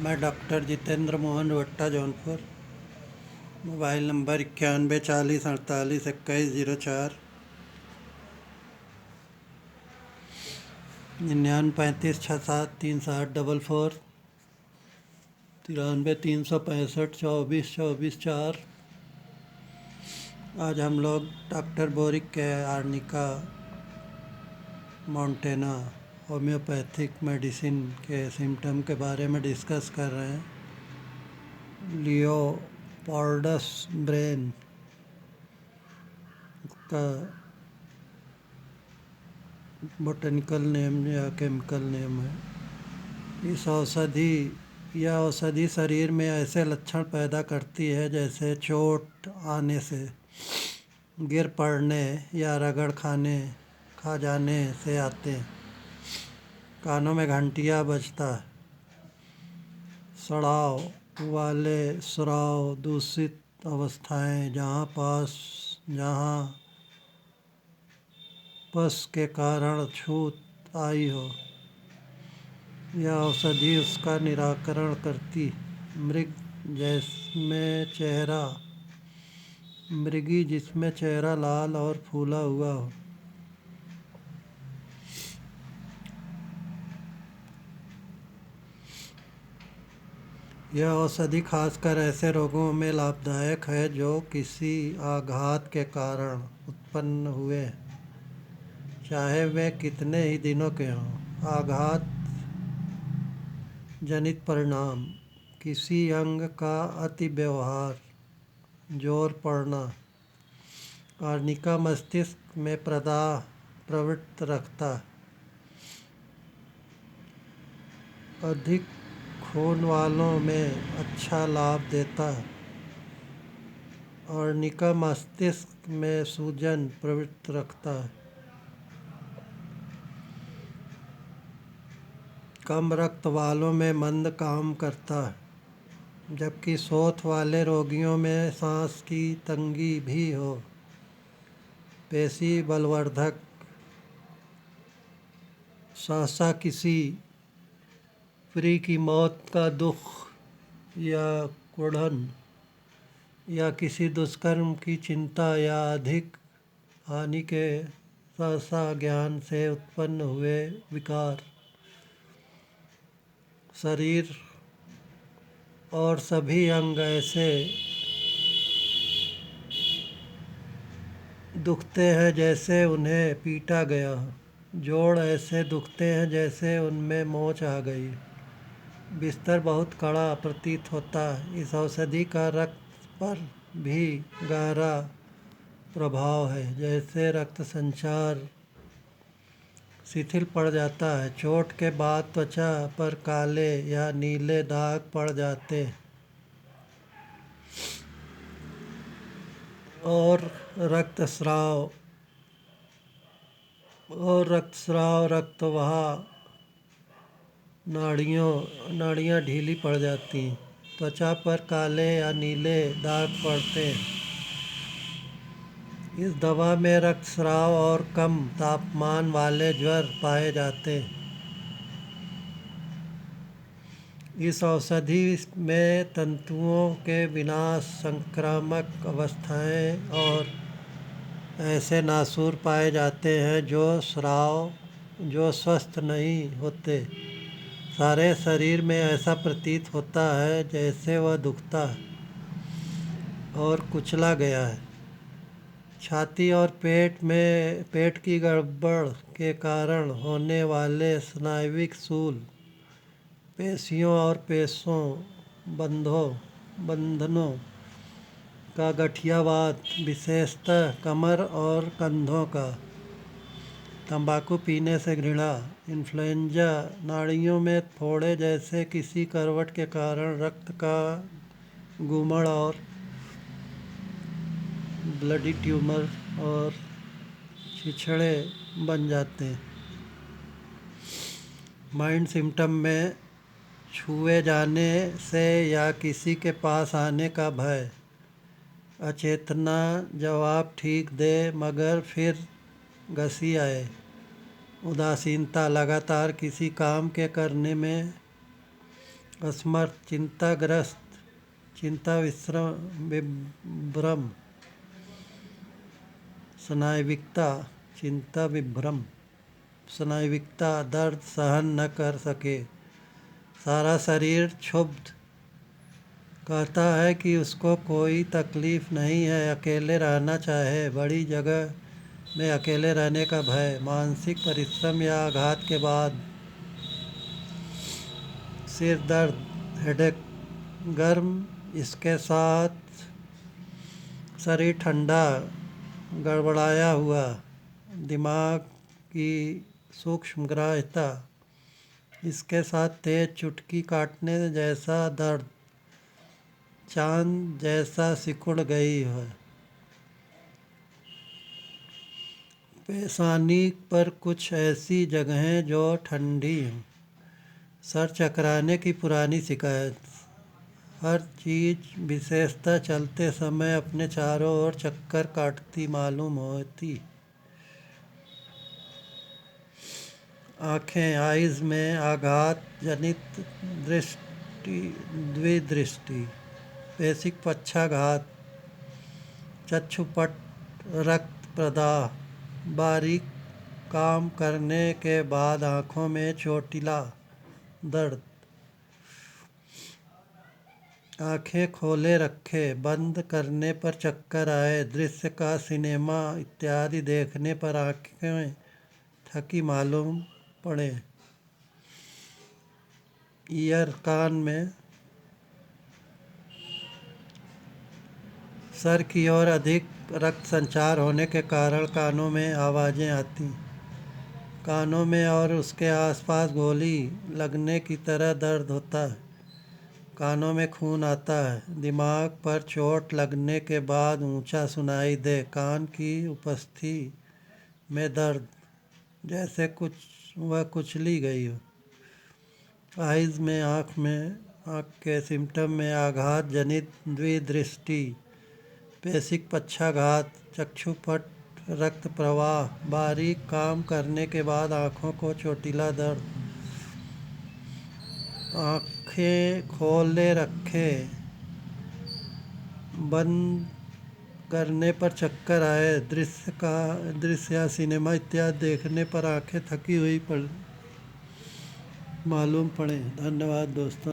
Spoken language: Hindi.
मैं डॉक्टर जितेंद्र मोहन भट्टा जौनपुर। Mobile number 91 40 48 21 04, 99 35 67 360 44, 93 365 24 24 4। आज हम लोग डॉक्टर बोरिक के आर्निका मोंटेना होम्योपैथिक मेडिसिन के सिम्टम के बारे में डिस्कस कर रहे हैं। लियोपोल्डस ब्रेन का बोटेनिकल नेम या केमिकल नेम है। यह औषधि शरीर में ऐसे लक्षण पैदा करती है जैसे चोट आने से, गिर पड़ने या रगड़ खा जाने से आते हैं। कानों में घंटियाँ बजता है, सड़ाव वाले स्राव, दूषित अवस्थाएं जहाँ पस के कारण छूत आई हो, यह औषधि उसका निराकरण करती। मृगी जिसमें चेहरा लाल और फूला हुआ हो। यह औषधि खासकर ऐसे रोगों में लाभदायक है जो किसी आघात के कारण उत्पन्न हुए, चाहे वे कितने ही दिनों के हों। आघात जनित परिणाम: किसी अंग का अति व्यवहार, जोर पड़ना। आर्निका मस्तिष्क में प्रदाह प्रवृत्त रखता, अधिक खून वालों में अच्छा लाभ देता। आर्निका मस्तिष्क में सूजन प्रवृत्त रखता है। कम रक्त वालों में मंद काम करता है, जबकि शोथ वाले रोगियों में सांस की तंगी भी हो। पेशी बलवर्धक: सहसा किसी प्रिय की मौत का दुख या कुढ़न, या किसी दुष्कर्म की चिंता या अधिक हानि के सहसा ज्ञान से उत्पन्न हुए विकार। शरीर और सभी अंग ऐसे दुखते हैं जैसे उन्हें पीटा गया हो। जोड़ ऐसे दुखते हैं जैसे उनमें मोच आ गई। बिस्तर बहुत कड़ा प्रतीत होता है। इस औषधि का रक्त पर भी गहरा प्रभाव है, जैसे रक्त संचार शिथिल पड़ जाता है। चोट के बाद त्वचा पर काले या नीले दाग पड़ जाते और रक्तस्राव, रक्तवाह नाड़ियाँ ढीली पड़ जाती। त्वचा पर काले या नीले दाग पड़ते। इस दवा में रक्तस्राव और कम तापमान वाले ज्वर पाए जाते। इस औषधि में तंतुओं के विनाश, संक्रामक अवस्थाएं और ऐसे नासूर पाए जाते हैं जो स्वस्थ नहीं होते। सारे शरीर में ऐसा प्रतीत होता है जैसे वह दुखता और कुचला गया है। छाती और पेट की गड़बड़ के कारण होने वाले स्नायुविक शूल, पेशियों और बंधनों का गठियावात, विशेषतः कमर और कंधों का। तंबाकू पीने से घृणा, इन्फ्लुएंजा, नाड़ियों में फोड़े जैसे किसी करवट के कारण रक्त का गुमड़ और ब्लडी ट्यूमर और छिछड़े बन जाते हैं। माइल्ड सिम्टम में छुए जाने से या किसी के पास आने का भय, अचेतना, जवाब ठीक दे मगर फिर घसी आए, उदासीनता, लगातार किसी काम के करने में असमर्थ, चिंताग्रस्त, चिंता विभ्रम, स्नायविकता, चिंता विभ्रम, स्नायविकता, दर्द सहन न कर सके, सारा शरीर क्षुब्ध, कहता है कि उसको कोई तकलीफ नहीं है, अकेले रहना चाहे, बड़ी जगह में अकेले रहने का भय, मानसिक परिश्रम या आघात के बाद, सिर दर्द, हेडेक, गर्म, इसके साथ शरीर ठंडा, गड़बड़ाया हुआ, दिमाग की सूक्ष्मग्राह्यता, इसके साथ तेज चुटकी काटने जैसा दर्द, चांद जैसा सिकुड़ गई है, पेशानी पर कुछ ऐसी जगहें जो ठंडी हैं, सर चकराने की पुरानी शिकायत, हर चीज़ विशेषतः चलते समय अपने चारों ओर चक्कर काटती मालूम होती, आँखें, आइज़ में आघात जनित दृष्टि, द्विदृष्टि, पेशिक पक्षाघात, चक्षुपट, रक्त प्रदाह, बारीक काम करने के बाद आँखों में चोटिला दर्द, आँखें खोले रखे, बंद करने पर चक्कर आए, दृश्य का सिनेमा इत्यादि देखने पर आँखें थकी मालूम पड़े, ईयर, कान में, सर की ओर अधिक रक्त संचार होने के कारण कानों में आवाज़ें आती, कानों में और उसके आसपास गोली लगने की तरह दर्द होता है, कानों में खून आता है, दिमाग पर चोट लगने के बाद ऊंचा सुनाई दे, कान की उपस्थिति में दर्द, जैसे वह कुचली गई हो, आइज़ में, आँख के सिम्टम में आघात जनित द्विदृष्टि, पेशिक पक्षाघात, चक्षुपट, रक्त प्रवाह, बारीक काम करने के बाद आँखों को चोटिला दर्द, आँखें खोले रखे, बंद करने पर चक्कर आए, दृश्य या सिनेमा इत्यादि देखने पर आँखें थकी हुई मालूम पड़े। धन्यवाद दोस्तों।